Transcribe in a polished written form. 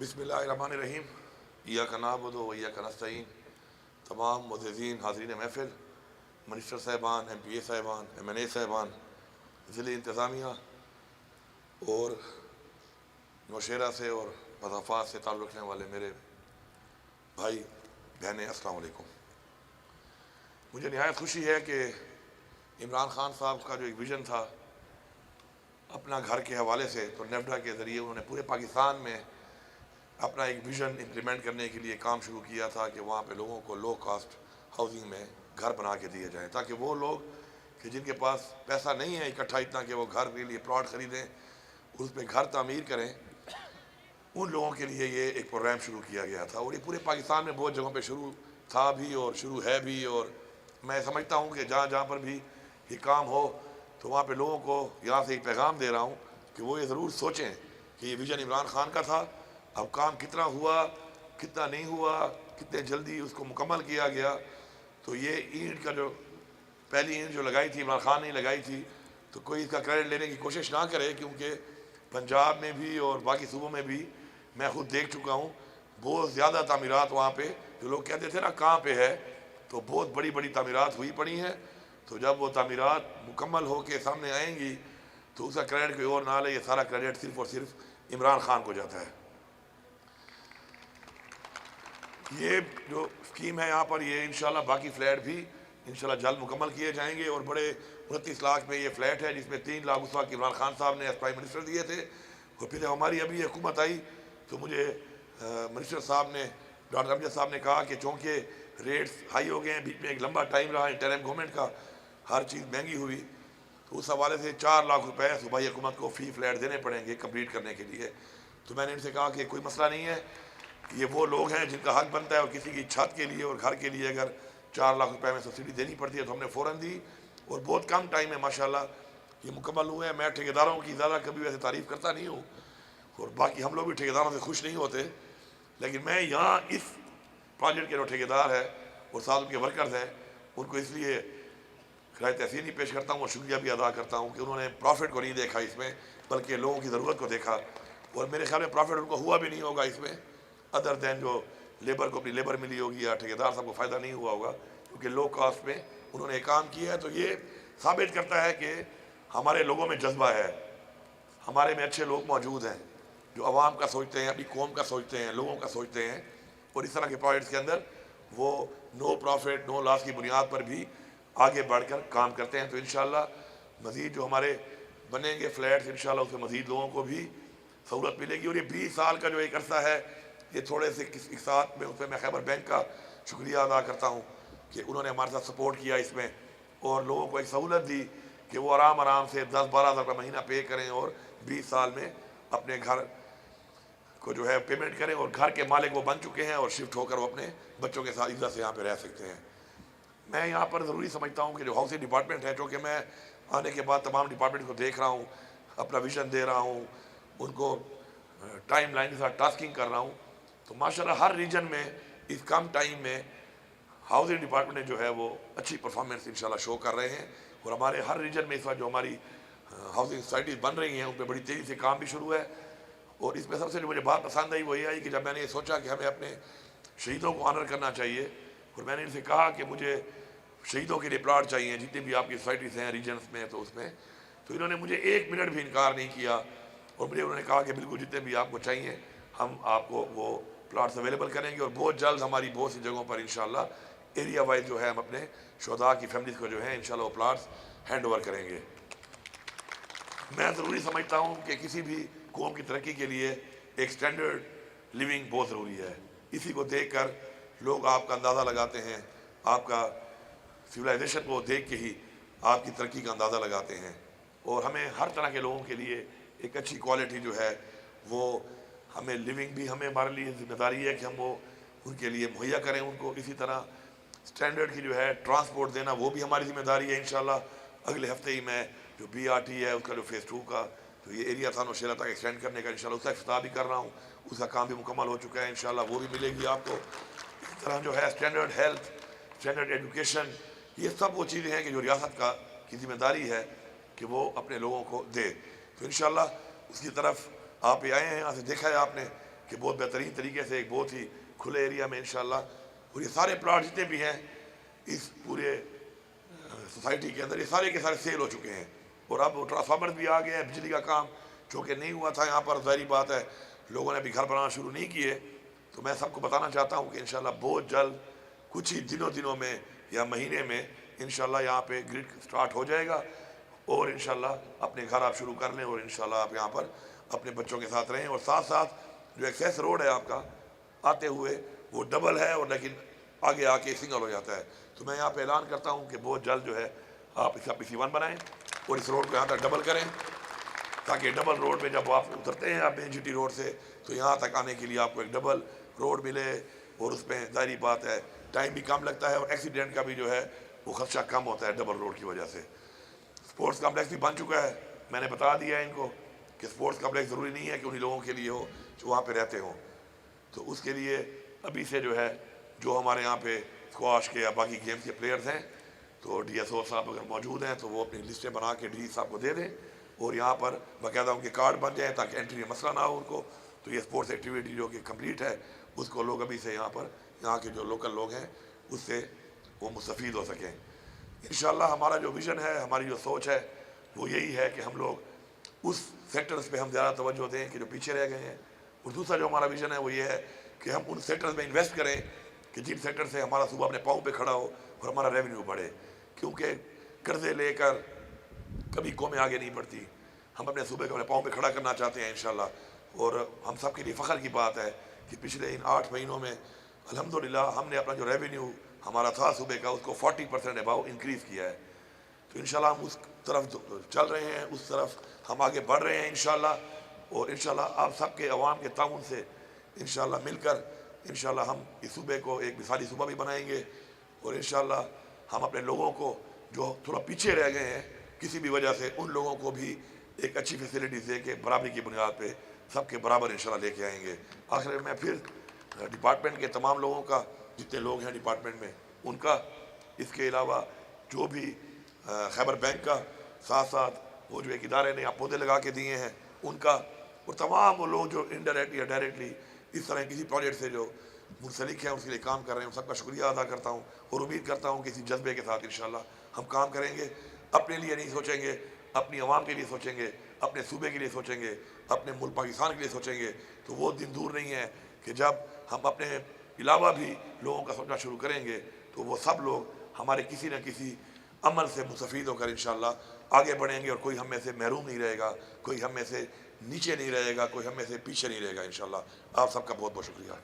بسم اللہ الرحمن الرحیم ایاک نعبد و ایاک نستعین۔ تمام معززین حاضرین محفل، منسٹر صاحبان، ایم پی اے صاحبان، ایم این اے صاحبان، ضلعی انتظامیہ اور نوشہرہ سے اور مضافات سے تعلق رکھنے والے میرے بھائی بہنیں، السلام علیکم۔ مجھے نہایت خوشی ہے کہ عمران خان صاحب کا جو ایک ویژن تھا اپنا گھر کے حوالے سے، تو نیفڈا کے ذریعے انہوں نے پورے پاکستان میں اپنا ایک ویژن امپلیمنٹ کرنے کے لیے کام شروع کیا تھا کہ وہاں پہ لوگوں کو لو کاسٹ ہاؤسنگ میں گھر بنا کے دیے جائیں، تاکہ وہ لوگ کہ جن کے پاس پیسہ نہیں ہے اکٹھا اتنا کہ وہ گھر کے لیے پلاٹ خریدیں، اس پہ گھر تعمیر کریں، ان لوگوں کے لیے یہ ایک پروگرام شروع کیا گیا تھا۔ اور یہ پورے پاکستان میں بہت جگہوں پہ شروع تھا بھی اور شروع ہے بھی، اور میں سمجھتا ہوں کہ جہاں جہاں پر بھی یہ کام ہو تو وہاں پہ لوگوں کو یہاں سے ایک پیغام دے رہا ہوں کہ وہ یہ ضرور سوچیں کہ یہ ویژن عمران خان کا تھا، اب کام کتنا ہوا، کتنا نہیں ہوا، کتنے جلدی اس کو مکمل کیا گیا۔ تو یہ اینٹ کا جو پہلی اینٹ جو لگائی تھی عمران خان نے لگائی تھی، تو کوئی اس کا کریڈٹ لینے کی کوشش نہ کرے، کیونکہ پنجاب میں بھی اور باقی صوبوں میں بھی میں خود دیکھ چکا ہوں بہت زیادہ تعمیرات وہاں پہ، جو لوگ کہتے تھے نا کہاں پہ ہے، تو بہت بڑی بڑی تعمیرات ہوئی پڑی ہیں۔ تو جب وہ تعمیرات مکمل ہو کے سامنے آئیں گی تو اس کا کریڈٹ کوئی اور نہ لے، یہ سارا کریڈٹ صرف اور صرف عمران خان کو جاتا ہے۔ یہ جو اسکیم ہے یہاں پر، یہ انشاءاللہ باقی فلیٹ بھی انشاءاللہ جلد مکمل کیے جائیں گے، اور بڑے 29 لاکھ میں یہ فلیٹ ہے، جس میں 3 لاکھ اس وقت عمران خان صاحب نے ایز پرائم منسٹر دیے تھے، اور پھر ہماری ابھی حکومت آئی تو مجھے منسٹر صاحب نے، ڈاکٹر امجد صاحب نے کہا کہ چونکہ ریٹس ہائی ہو گئے ہیں، بیچ میں ایک لمبا ٹائم رہا انٹرم گورنمنٹ کا، ہر چیز مہنگی ہوئی، تو اس حوالے سے 4 لاکھ روپے صوبائی حکومت کو فی فلیٹ دینے پڑیں گے کمپلیٹ کرنے کے لیے۔ تو میں نے ان سے کہا کہ کوئی مسئلہ نہیں ہے، یہ وہ لوگ ہیں جن کا حق بنتا ہے، اور کسی کی چھت کے لیے اور گھر کے لیے اگر 4 لاکھ روپے میں سبسڈی دینی پڑتی ہے تو ہم نے فوراً دی، اور بہت کم ٹائم میں ماشاءاللہ یہ مکمل ہوئے ہیں۔ میں ٹھیکیداروں کی زیادہ کبھی ویسے تعریف کرتا نہیں ہوں، اور باقی ہم لوگ بھی ٹھیکیداروں سے خوش نہیں ہوتے، لیکن میں یہاں اس پروجیکٹ کے جو ٹھیکیدار ہے اور ساتھ ان کے ورکرز ہیں، ان کو اس لیے خراج تحسین ہی پیش کرتا ہوں اور شکریہ بھی ادا کرتا ہوں کہ انہوں نے پروفٹ کو نہیں دیکھا اس میں، بلکہ لوگوں کی ضرورت کو دیکھا، اور میرے خیال میں پروفٹ ان کو ہوا بھی نہیں ہوگا اس میں، ادر دین جو لیبر کو اپنی لیبر ملی ہوگی یا ٹھیکیدار صاحب کو فائدہ نہیں ہوا ہوگا، کیونکہ لو کاسٹ میں انہوں نے کام کیا ہے۔ تو یہ ثابت کرتا ہے کہ ہمارے لوگوں میں جذبہ ہے، ہمارے میں اچھے لوگ موجود ہیں جو عوام کا سوچتے ہیں، اپنی قوم کا سوچتے ہیں، لوگوں کا سوچتے ہیں، اور اس طرح کے پروجیکٹس کے اندر وہ نو پروفٹ نو لاس کی بنیاد پر بھی آگے بڑھ کر کام کرتے ہیں۔ تو انشاءاللہ مزید جو ہمارے بنیں گے فلیٹس، انشاءاللہ اس میں مزید لوگوں کو بھی سہولت ملے گی۔ اور یہ 20 سال کا جو ایک عرصہ ہے، یہ تھوڑے سے ایک ساتھ میں اس میں خیبر بینک کا شکریہ ادا کرتا ہوں کہ انہوں نے ہمارے ساتھ سپورٹ کیا اس میں، اور لوگوں کو ایک سہولت دی کہ وہ آرام سے 10-12 ہزار روپے مہینہ پے کریں اور 20 سال میں اپنے گھر کو جو ہے پیمنٹ کریں، اور گھر کے مالک وہ بن چکے ہیں، اور شفٹ ہو کر وہ اپنے بچوں کے ساتھ عزت سے یہاں پہ رہ سکتے ہیں۔ میں یہاں پر ضروری سمجھتا ہوں کہ جو ہاؤسنگ ڈپارٹمنٹ ہے، چونکہ میں آنے کے بعد تمام ڈپارٹمنٹ کو دیکھ رہا ہوں، اپنا ویژن دے رہا ہوں، ان کو ٹائم لائن کے ساتھ ٹاسکنگ کر رہا ہوں، تو ماشاءاللہ ہر ریجن میں اس کم ٹائم میں ہاؤسنگ ڈپارٹمنٹ جو ہے وہ اچھی پرفارمنس انشاءاللہ شو کر رہے ہیں، اور ہمارے ہر ریجن میں اس وقت جو ہماری ہاؤسنگ سوسائٹیز بن رہی ہیں ان پہ بڑی تیزی سے کام بھی شروع ہے۔ اور اس میں سب سے جو مجھے بات پسند آئی وہ یہ آئی کہ جب میں نے یہ سوچا کہ ہمیں اپنے شہیدوں کو آنر کرنا چاہیے، اور میں نے ان سے کہا کہ مجھے شہیدوں کے لیے پلاٹ چاہیے جتنے بھی آپ کی سوسائٹیز ہیں ریجنس میں، تو اس میں تو انہوں نے مجھے 1 منٹ بھی انکار نہیں کیا، اور مجھے انہوں نے کہا کہ بالکل جتنے بھی آپ کو چاہیے ہم آپ کو وہ پلاٹس اویلیبل کریں گے، اور بہت جلد ہماری بہت سی جگہوں پر انشاءاللہ ایریا وائز جو ہے ہم اپنے شہداء کی فیملیز کو جو ہے انشاءاللہ وہ پلاٹس ہینڈ اوور کریں گے۔ میں ضروری سمجھتا ہوں کہ کسی بھی قوم کی ترقی کے لیے ایک سٹینڈرڈ لیونگ بہت ضروری ہے، اسی کو دیکھ کر لوگ آپ کا اندازہ لگاتے ہیں، آپ کا سویلائزیشن کو دیکھ کے ہی آپ کی ترقی کا اندازہ لگاتے ہیں، اور ہمیں ہر طرح کے لوگوں کے لیے ایک اچھی کوالٹی جو ہے وہ ہمیں لیونگ بھی ہمارے لیے ذمہ داری ہے کہ ہم وہ ان کے لیے مہیا کریں ان کو، اسی طرح سٹینڈرڈ کی جو ہے ٹرانسپورٹ دینا وہ بھی ہماری ذمہ داری ہے۔ انشاءاللہ اگلے ہفتے ہی میں جو بی آر ٹی ہے اس کا جو فیز 2 کا تو یہ ایریا تھا نوشہرہ تک ایکسٹینڈ کرنے کا انشاءاللہ اس کا افتتاح بھی کر رہا ہوں، اس کا کام بھی مکمل ہو چکا ہے، انشاءاللہ وہ بھی ملے گی آپ کو۔ اس طرح جو ہے سٹینڈرڈ ہیلتھ، سٹینڈرڈ ایجوکیشن، یہ سب وہ چیزیں ہیں کہ جو ریاست کی ذمہ داری ہے کہ وہ اپنے لوگوں کو دے۔ تو انشاءاللہ اس کی طرف آپ یہ آئے ہیں، یہاں سے دیکھا ہے آپ نے کہ بہت بہترین طریقے سے ایک بہت ہی کھلے ایریا میں انشاءاللہ، اور یہ سارے پلاٹ جتنے بھی ہیں اس پورے سوسائٹی کے اندر، یہ سارے کے سارے سیل ہو چکے ہیں، اور اب ٹرانسفارمر بھی آ گئے ہیں، بجلی کا کام چونکہ نہیں ہوا تھا یہاں پر، ظاہری بات ہے لوگوں نے ابھی گھر بنانا شروع نہیں کیے، تو میں سب کو بتانا چاہتا ہوں کہ انشاءاللہ بہت جلد کچھ ہی دنوں میں یا مہینے میں انشاءاللہ یہاں پہ گرڈ سٹارٹ ہو جائے گا، اور انشاءاللہ اپنے گھر آپ شروع کر لیں، اور انشاءاللہ آپ یہاں پر اپنے بچوں کے ساتھ رہیں، اور ساتھ ساتھ جو ایکسیس روڈ ہے آپ کا آتے ہوئے وہ ڈبل ہے، اور لیکن آگے آ کے سنگل ہو جاتا ہے، تو میں یہاں پہ اعلان کرتا ہوں کہ بہت جلد جو ہے آپ اس کا PC1 بنائیں اور اس روڈ کو یہاں تک ڈبل کریں، تاکہ ڈبل روڈ میں جب آپ اترتے ہیں آپ مین GT روڈ سے تو یہاں تک آنے کے لیے آپ کو ایک ڈبل روڈ ملے، اور اس میں ظاہری بات ہے ٹائم بھی کم لگتا ہے، اور ایکسیڈنٹ کا بھی جو ہے وہ خدشہ کم ہوتا ہے ڈبل روڈ کی وجہ سے۔ سپورٹس کمپلیکس بھی بن چکا ہے، میں نے بتا دیا ہے ان کو کہ سپورٹس کمپلیکس ضروری نہیں ہے کہ انہی لوگوں کے لیے ہو جو وہاں پہ رہتے ہوں، تو اس کے لیے ابھی سے جو ہے جو ہمارے یہاں پہ اسکواش کے یا باقی گیمز کے پلیئرز ہیں تو DSO صاحب اگر موجود ہیں تو وہ اپنی لسٹیں بنا کے DG صاحب کو دے دیں، اور یہاں پر باقاعدہ ان کے کارڈ بن جائیں تاکہ انٹری میں مسئلہ نہ ہو ان کو، تو یہ سپورٹس ایکٹیویٹی جو کہ کمپلیٹ ہے اس کو لوگ ابھی سے یہاں کے جو لوکل لوگ ہیں اس سے وہ مستفید ہو سکیں۔ انشاءاللہ ہمارا جو ویژن ہے، ہماری جو سوچ ہے وہ یہی ہے کہ ہم لوگ اس سیکٹرز پہ ہم زیادہ توجہ دیں کہ جو پیچھے رہ گئے ہیں، اور دوسرا جو ہمارا ویژن ہے وہ یہ ہے کہ ہم ان سیکٹرز میں انویسٹ کریں کہ جن سیکٹر سے ہمارا صوبہ اپنے پاؤں پہ کھڑا ہو اور ہمارا ریونیو بڑھے، کیونکہ قرضے لے کر کبھی قومیں آگے نہیں بڑھتی، ہم اپنے صوبے کو اپنے پاؤں پہ کھڑا کرنا چاہتے ہیں انشاءاللہ، اور ہم سب کے لیے فخر کی بات ہے کہ پچھلے ان 8 مہینوں میں الحمدللہ ہم نے اپنا جو ریونیو ہمارا تھا صوبے کا اس کو 40% اباؤ انکریز کیا ہے، تو انشاءاللہ ہم اس طرف چل رہے ہیں، اس طرف ہم آگے بڑھ رہے ہیں انشاءاللہ، اور انشاءاللہ آپ سب کے عوام کے تعاون سے انشاءاللہ مل کر انشاءاللہ ہم اس صوبے کو ایک مثالی صوبہ بھی بنائیں گے، اور انشاءاللہ ہم اپنے لوگوں کو جو تھوڑا پیچھے رہ گئے ہیں کسی بھی وجہ سے ان لوگوں کو بھی ایک اچھی فیسلٹیز دے کے برابری کی بنیاد پہ سب کے برابر انشاءاللہ لے کے آئیں گے۔ آخر میں پھر ڈپارٹمنٹ کے تمام لوگوں کا، جتنے لوگ ہیں ڈپارٹمنٹ میں ان کا، اس کے علاوہ جو بھی خیبر بینک کا، ساتھ ساتھ وہ جو ایک ادارے نے آپ پودے لگا کے دیے ہیں ان کا، اور تمام وہ لوگ جو انڈائریکٹلی یا ڈائریکٹلی اس طرح کسی پروجیکٹ سے جو منسلک ہیں اس کے لیے کام کر رہے ہیں، ان سب کا شکریہ ادا کرتا ہوں، اور امید کرتا ہوں کہ اسی جذبے کے ساتھ انشاءاللہ ہم کام کریں گے، اپنے لیے نہیں سوچیں گے، اپنی عوام کے لیے سوچیں گے، اپنے صوبے کے لیے سوچیں گے، اپنے ملک پاکستان کے لیے سوچیں گے، تو وہ دن دور نہیں ہے کہ جب ہم اپنے علاوہ بھی لوگوں کا سوچنا شروع کریں گے تو وہ سب لوگ ہمارے کسی نہ کسی عمل سے مستفید ہو کر انشاءاللہ آگے بڑھیں گے، اور کوئی ہم میں سے محروم نہیں رہے گا، کوئی ہم میں سے نیچے نہیں رہے گا، کوئی ہم میں سے پیچھے نہیں رہے گا انشاءاللہ۔ آپ سب کا بہت بہت شکریہ۔